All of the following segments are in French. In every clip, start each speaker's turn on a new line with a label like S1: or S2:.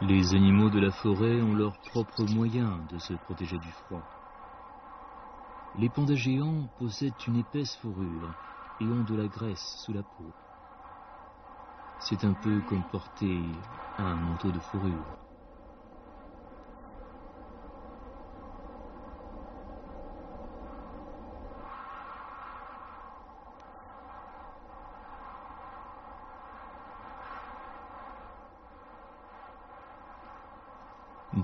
S1: Les animaux de la forêt ont leurs propres moyens de se protéger du froid. Les pandas géants possèdent une épaisse fourrure et ont de la graisse sous la peau. C'est un peu comme porter un manteau de fourrure.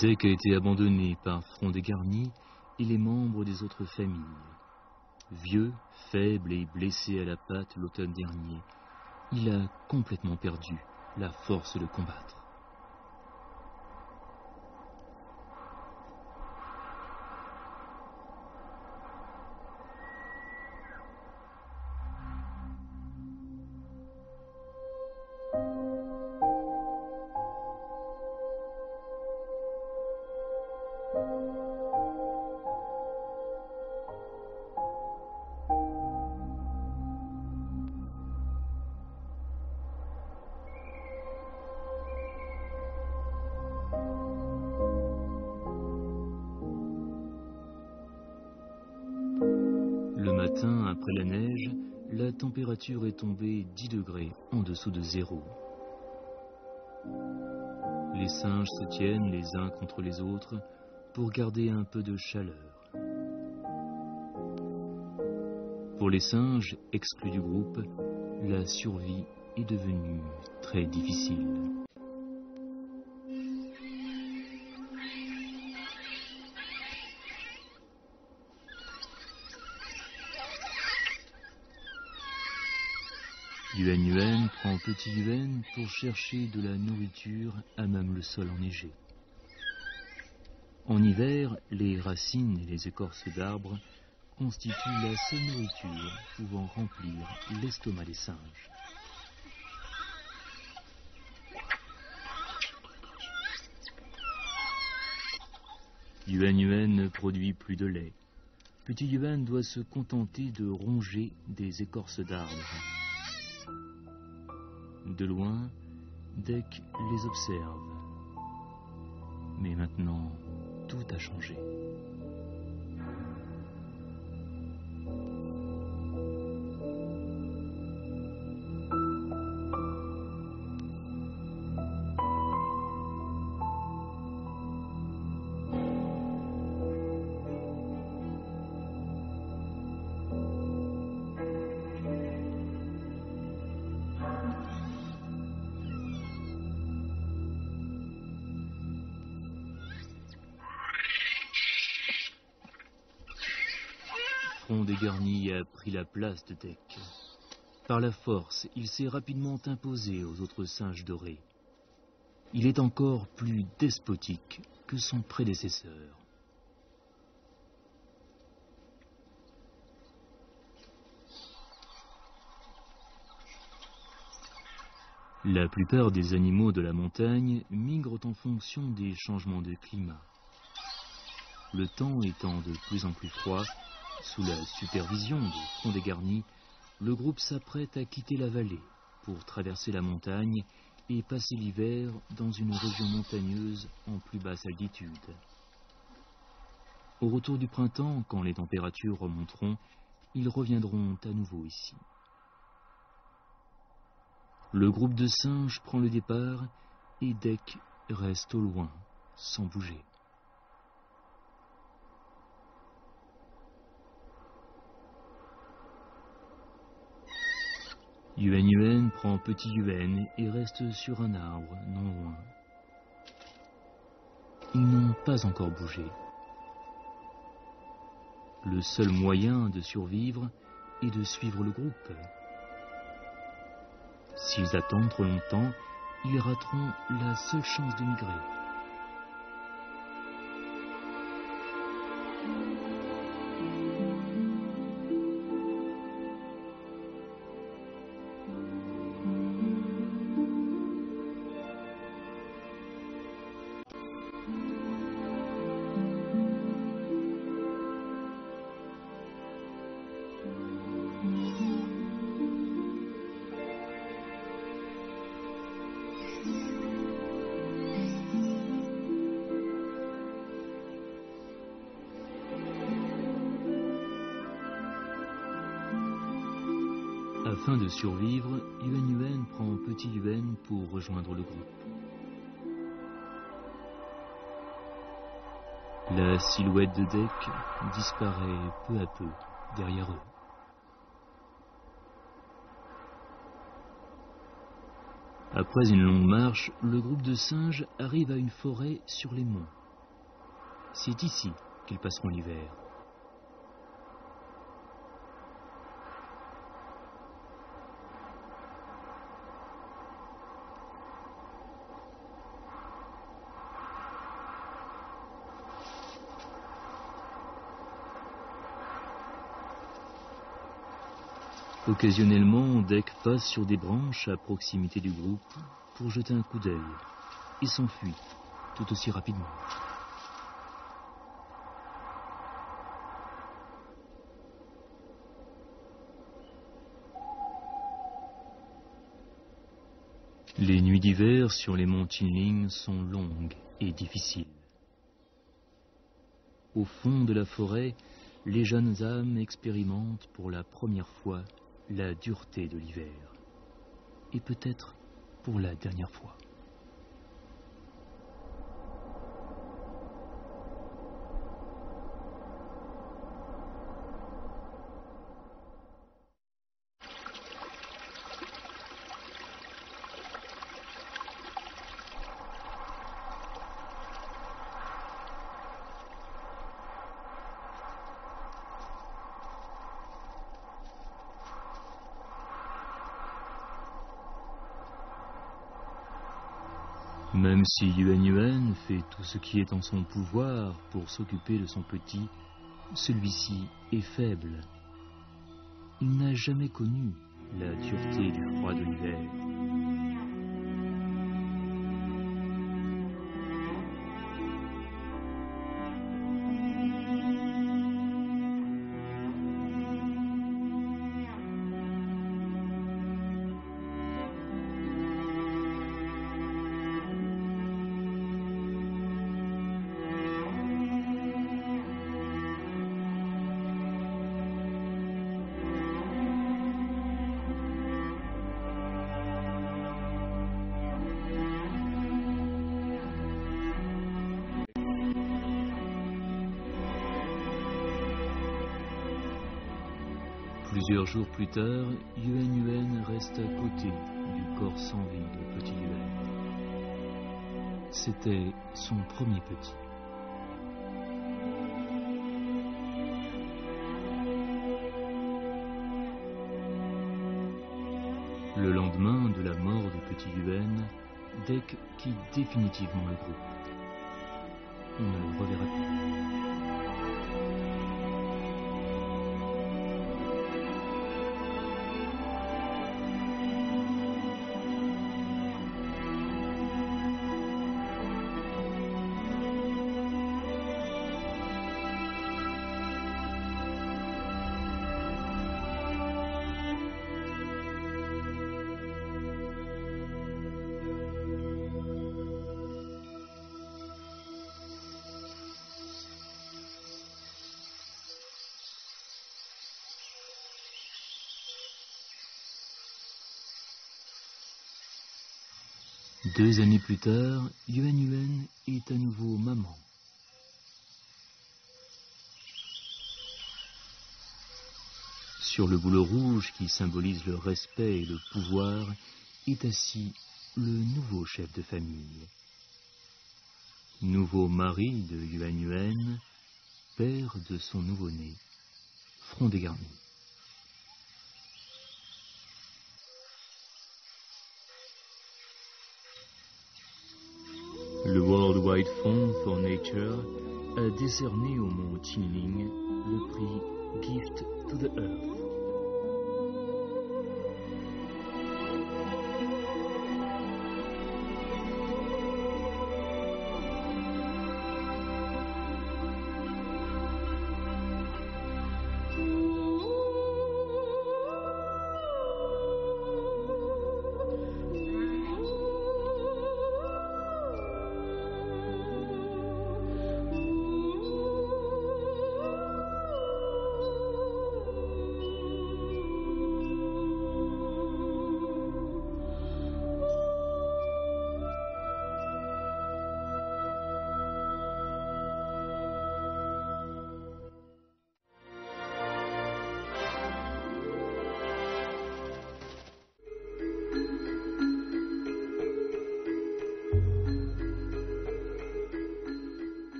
S1: Dec a été abandonné par Front des Garnis et les membres des autres familles. Vieux, faible et blessé à la patte l'automne dernier, il a complètement perdu la force de combattre. Le matin, après la neige, la température est tombée 10 degrés en dessous de zéro. Les singes se tiennent les uns contre les autres pour garder un peu de chaleur. Pour les singes exclus du groupe, la survie est devenue très difficile. Yuen Yuen prend Petit Yuen pour chercher de la nourriture à même le sol enneigé. En hiver, les racines et les écorces d'arbres constituent la seule nourriture pouvant remplir l'estomac des singes. Yuen Yuen ne produit plus de lait. Petit Yuen doit se contenter de ronger des écorces d'arbres. De loin, Dec les observe. Mais maintenant, tout a changé. Front des Garnis a pris la place de Dec. Par la force, il s'est rapidement imposé aux autres singes dorés. Il est encore plus despotique que son prédécesseur. La plupart des animaux de la montagne migrent en fonction des changements de climat. Le temps étant de plus en plus froid, sous la supervision de Front des Garnis, le groupe s'apprête à quitter la vallée pour traverser la montagne et passer l'hiver dans une région montagneuse en plus basse altitude. Au retour du printemps, quand les températures remonteront, ils reviendront à nouveau ici. Le groupe de singes prend le départ et Dec reste au loin, sans bouger. Yuen Yuen prend Petit Yuen et reste sur un arbre non loin. Ils n'ont pas encore bougé. Le seul moyen de survivre est de suivre le groupe. S'ils attendent trop longtemps, ils rateront la seule chance de migrer. Afin de survivre, Yuan Yuan prend Petit Yuan pour rejoindre le groupe. La silhouette de Dec disparaît peu à peu derrière eux. Après une longue marche, le groupe de singes arrive à une forêt sur les monts. C'est ici qu'ils passeront l'hiver. Occasionnellement, Dec passe sur des branches à proximité du groupe pour jeter un coup d'œil et s'enfuit tout aussi rapidement. Les nuits d'hiver sur les monts Qinling sont longues et difficiles. Au fond de la forêt, les jeunes âmes expérimentent pour la première fois la dureté de l'hiver. Et peut-être pour la dernière fois. Même si Yuan Yuan fait tout ce qui est en son pouvoir pour s'occuper de son petit, celui-ci est faible. Il n'a jamais connu la dureté du froid de l'hiver. Plusieurs jours plus tard, Yuan Yuan reste à côté du corps sans vie de Petit Yuan. C'était son premier petit. Le lendemain de la mort de Petit Yuan, Dec quitte définitivement le groupe. On ne le reverra plus. Deux années plus tard, Yuan Yuan est à nouveau maman. Sur le bouleau rouge qui symbolise le respect et le pouvoir est assis le nouveau chef de famille. Nouveau mari de Yuan Yuan, père de son nouveau-né, front dégarni. Le World Wide Fund for Nature a décerné au mont Qinling le prix Gift to the Earth.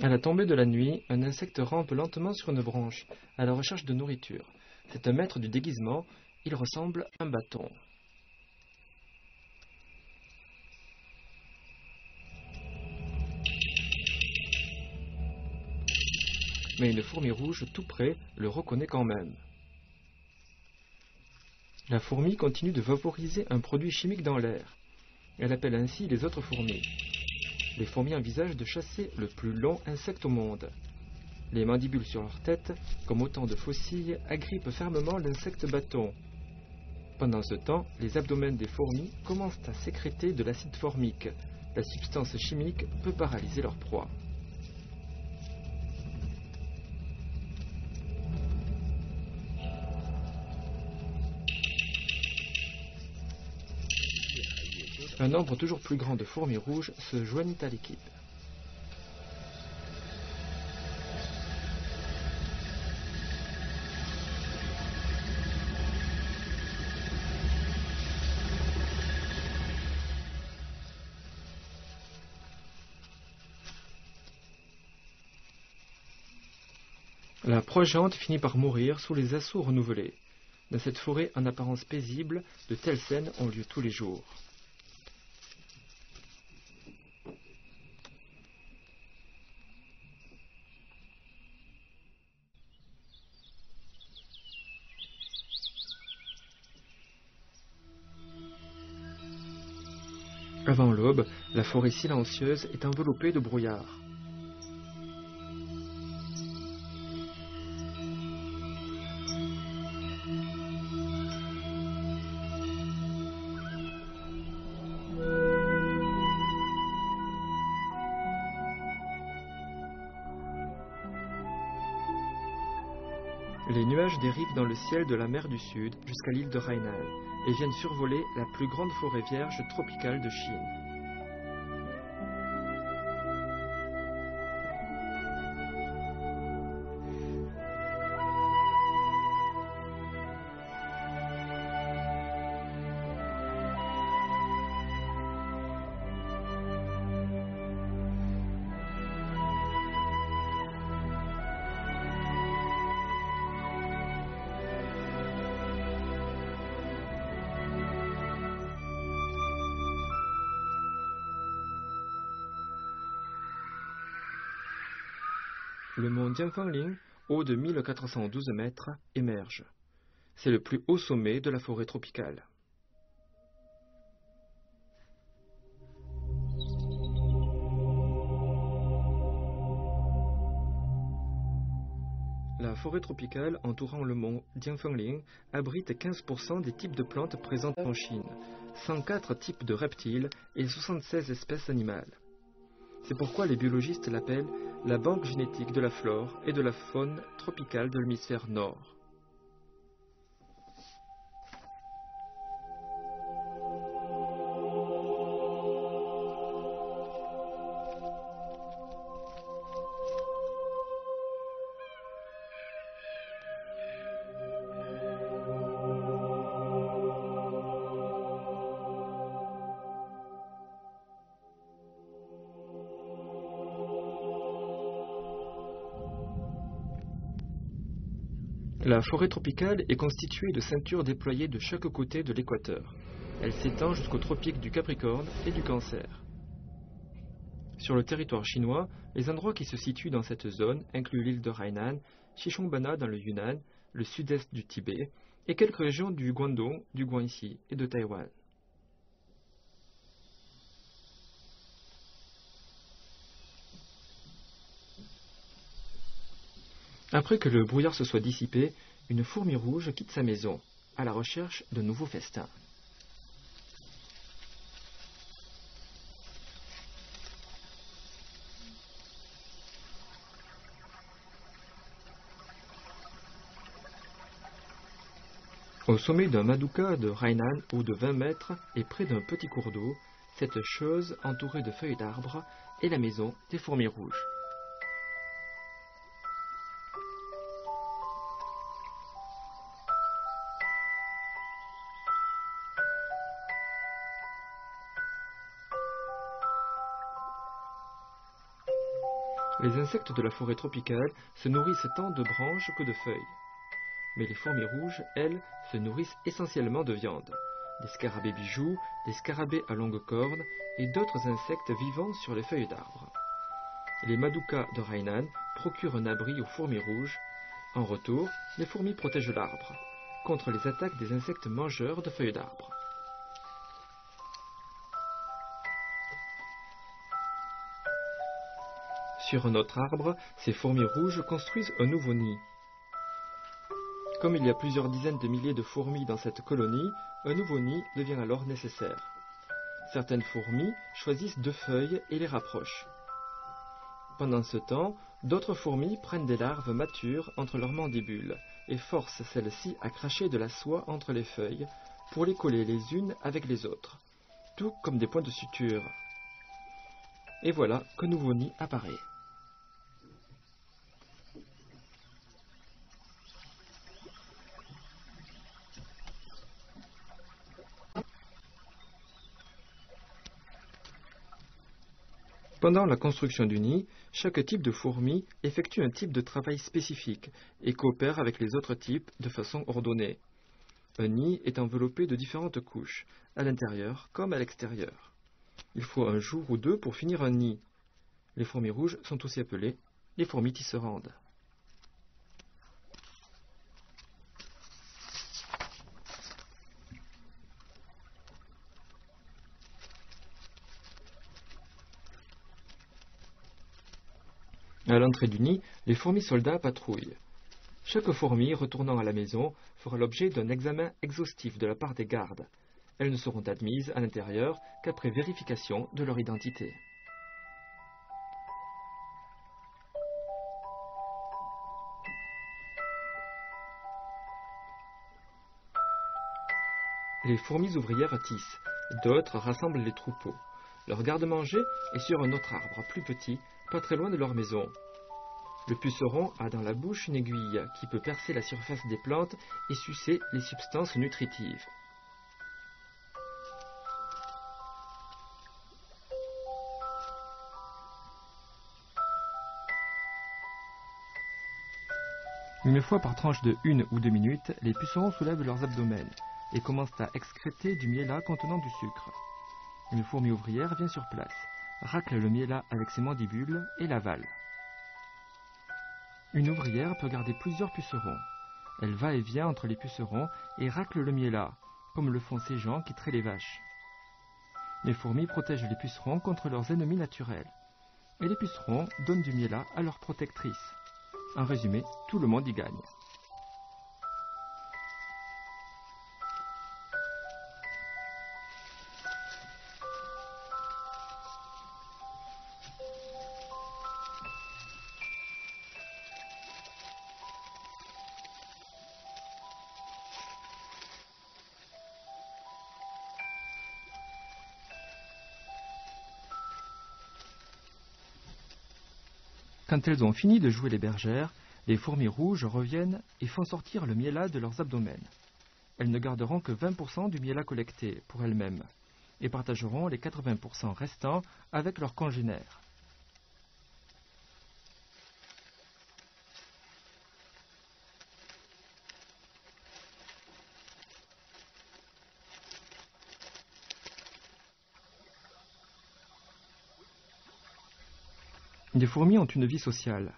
S2: À la tombée de la nuit, un insecte rampe lentement sur une branche, à la recherche de nourriture. C'est un maître du déguisement, il ressemble à un bâton. Mais une fourmi rouge tout près le reconnaît quand même. La fourmi continue de vaporiser un produit chimique dans l'air. Elle appelle ainsi les autres fourmis. Les fourmis envisagent de chasser le plus long insecte au monde. Les mandibules sur leur tête, comme autant de faucilles, agrippent fermement l'insecte bâton. Pendant ce temps, les abdomens des fourmis commencent à sécréter de l'acide formique. La substance chimique peut paralyser leur proie. Un nombre toujours plus grand de fourmis rouges se joignent à l'équipe. La proie géante finit par mourir sous les assauts renouvelés. Dans cette forêt en apparence paisible, de telles scènes ont lieu tous les jours. Avant l'aube, la forêt silencieuse est enveloppée de brouillard. Les nuages dérivent dans le ciel de la mer du Sud jusqu'à l'île de Hainan et viennent survoler la plus grande forêt vierge tropicale de Chine. Le mont Dianfangling, haut de 1412 mètres, émerge. C'est le plus haut sommet de la forêt tropicale. La forêt tropicale entourant le mont Dianfangling abrite 15% des types de plantes présentes en Chine, 104 types de reptiles et 76 espèces animales. C'est pourquoi les biologistes l'appellent la banque génétique de la flore et de la faune tropicale de l'hémisphère nord. La forêt tropicale est constituée de ceintures déployées de chaque côté de l'équateur. Elle s'étend jusqu'aux tropiques du Capricorne et du Cancer. Sur le territoire chinois, les endroits qui se situent dans cette zone incluent l'île de Hainan, Xishuangbanna dans le Yunnan, le sud-est du Tibet et quelques régions du Guangdong, du Guangxi et de Taïwan. Après que le brouillard se soit dissipé, une fourmi rouge quitte sa maison, à la recherche de nouveaux festins. Au sommet d'un maduka de Hainan ou de 20 mètres et près d'un petit cours d'eau, cette chose entourée de feuilles d'arbres est la maison des fourmis rouges. Les insectes de la forêt tropicale se nourrissent tant de branches que de feuilles. Mais les fourmis rouges, elles, se nourrissent essentiellement de viande. Des scarabées bijoux, des scarabées à longues cornes et d'autres insectes vivant sur les feuilles d'arbres. Les Maduka de Hainan procurent un abri aux fourmis rouges. En retour, les fourmis protègent l'arbre contre les attaques des insectes mangeurs de feuilles d'arbres. Sur un autre arbre, ces fourmis rouges construisent un nouveau nid. Comme il y a plusieurs dizaines de milliers de fourmis dans cette colonie, un nouveau nid devient alors nécessaire. Certaines fourmis choisissent 2 feuilles et les rapprochent. Pendant ce temps, d'autres fourmis prennent des larves matures entre leurs mandibules et forcent celles-ci à cracher de la soie entre les feuilles pour les coller les unes avec les autres, tout comme des points de suture. Et voilà qu'un nouveau nid apparaît. Pendant la construction du nid, chaque type de fourmi effectue un type de travail spécifique et coopère avec les autres types de façon ordonnée. Un nid est enveloppé de différentes couches, à l'intérieur comme à l'extérieur. Il faut un jour ou 2 pour finir un nid. Les fourmis rouges sont aussi appelées les fourmis tisserandes. À l'entrée du nid, les fourmis soldats patrouillent. Chaque fourmi retournant à la maison fera l'objet d'un examen exhaustif de la part des gardes. Elles ne seront admises à l'intérieur qu'après vérification de leur identité. Les fourmis ouvrières tissent, d'autres rassemblent les troupeaux. Leur garde-manger est sur un autre arbre, plus petit, pas très loin de leur maison. Le puceron a dans la bouche une aiguille qui peut percer la surface des plantes et sucer les substances nutritives. Une fois par tranche de 1 ou 2 minutes, les pucerons soulèvent leurs abdomens et commencent à excréter du miella contenant du sucre. Une fourmi ouvrière vient sur place, racle le miella avec ses mandibules et l'avale. Une ouvrière peut garder plusieurs pucerons. Elle va et vient entre les pucerons et racle le miella, comme le font ces gens qui traient les vaches. Les fourmis protègent les pucerons contre leurs ennemis naturels. Et les pucerons donnent du miella à leurs protectrices. En résumé, tout le monde y gagne. Quand elles ont fini de jouer les bergères, les fourmis rouges reviennent et font sortir le miella de leurs abdomens. Elles ne garderont que 20% du miella collecté pour elles-mêmes et partageront les 80% restants avec leurs congénères. Les fourmis ont une vie sociale.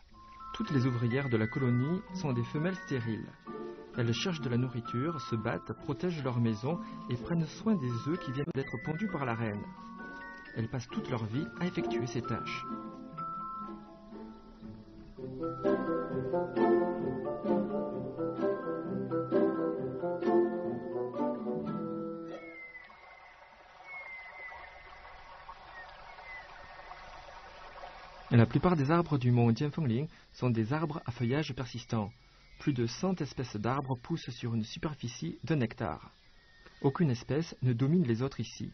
S2: Toutes les ouvrières de la colonie sont des femelles stériles. Elles cherchent de la nourriture, se battent, protègent leur maison et prennent soin des œufs qui viennent d'être pondus par la reine. Elles passent toute leur vie à effectuer ces tâches. La plupart des arbres du mont Jianfengling sont des arbres à feuillage persistant. Plus de 100 espèces d'arbres poussent sur une superficie d'1 hectare. Aucune espèce ne domine les autres ici.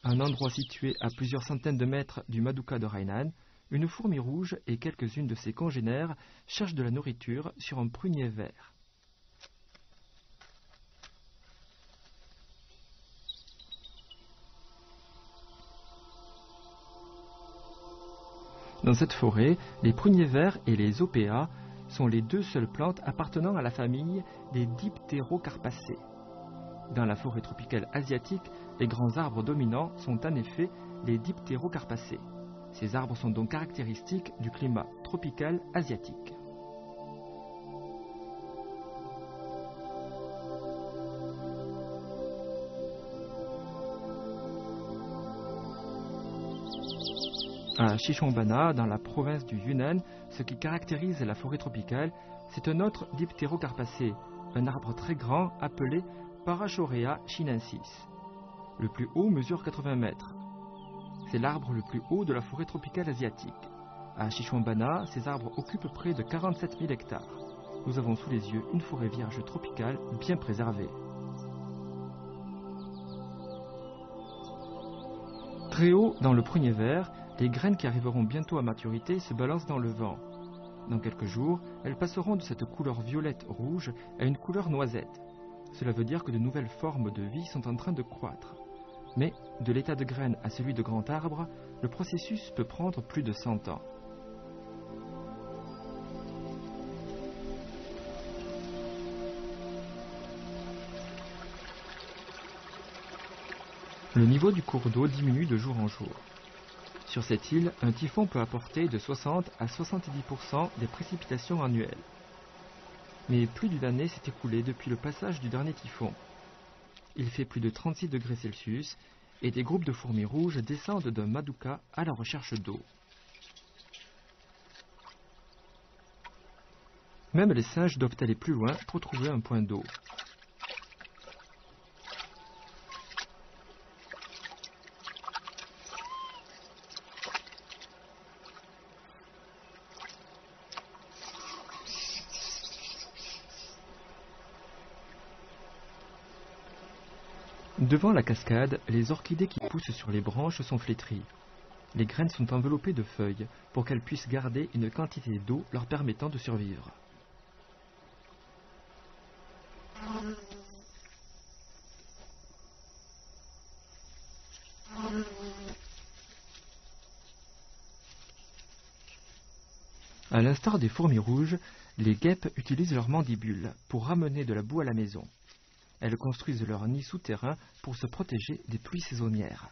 S2: À un endroit situé à plusieurs centaines de mètres du Maduka de Hainan, une fourmi rouge et quelques-unes de ses congénères cherchent de la nourriture sur un prunier vert. Dans cette forêt, les pruniers verts et les opéas sont les deux seules plantes appartenant à la famille des Dipterocarpacées. Dans la forêt tropicale asiatique, les grands arbres dominants sont en effet les Dipterocarpacées. Ces arbres sont donc caractéristiques du climat tropical asiatique. À Xishuangbanna, dans la province du Yunnan, ce qui caractérise la forêt tropicale, c'est un autre Dipterocarpacé, un arbre très grand appelé Parachorea chinensis. Le plus haut mesure 80 mètres. C'est l'arbre le plus haut de la forêt tropicale asiatique. À Xishuangbanna, ces arbres occupent près de 47 000 hectares. Nous avons sous les yeux une forêt vierge tropicale bien préservée. Très haut dans le prunier vert, les graines qui arriveront bientôt à maturité se balancent dans le vent. Dans quelques jours, elles passeront de cette couleur violette-rouge à une couleur noisette. Cela veut dire que de nouvelles formes de vie sont en train de croître. Mais, de l'état de graine à celui de grand arbre, le processus peut prendre plus de 100 ans. Le niveau du cours d'eau diminue de jour en jour. Sur cette île, un typhon peut apporter de 60 à 70% des précipitations annuelles. Mais plus d'une année s'est écoulée depuis le passage du dernier typhon. Il fait plus de 36 degrés Celsius et des groupes de fourmis rouges descendent d'un maduka à la recherche d'eau. Même les singes doivent aller plus loin pour trouver un point d'eau. Devant la cascade, les orchidées qui poussent sur les branches sont flétries. Les graines sont enveloppées de feuilles pour qu'elles puissent garder une quantité d'eau leur permettant de survivre. À l'instar des fourmis rouges, les guêpes utilisent leurs mandibules pour ramener de la boue à la maison. Elles construisent leur nid souterrain pour se protéger des pluies saisonnières.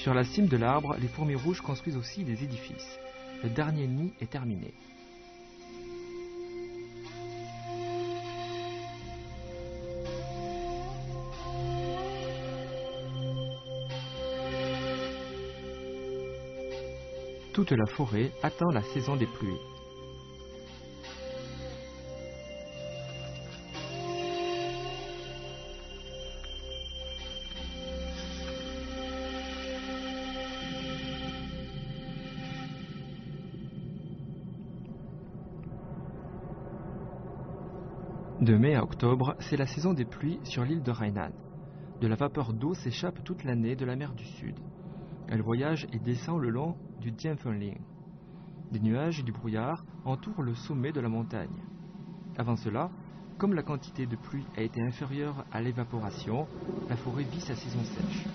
S2: Sur la cime de l'arbre, les fourmis rouges construisent aussi des édifices. Le dernier nid est terminé. Toute la forêt attend la saison des pluies. De mai à octobre, c'est la saison des pluies sur l'île de Hainan. De la vapeur d'eau s'échappe toute l'année de la mer du Sud. Elle voyage et descend le long du Dianfengling. Des nuages et du brouillard entourent le sommet de la montagne. Avant cela, comme la quantité de pluie a été inférieure à l'évaporation, la forêt vit sa saison sèche.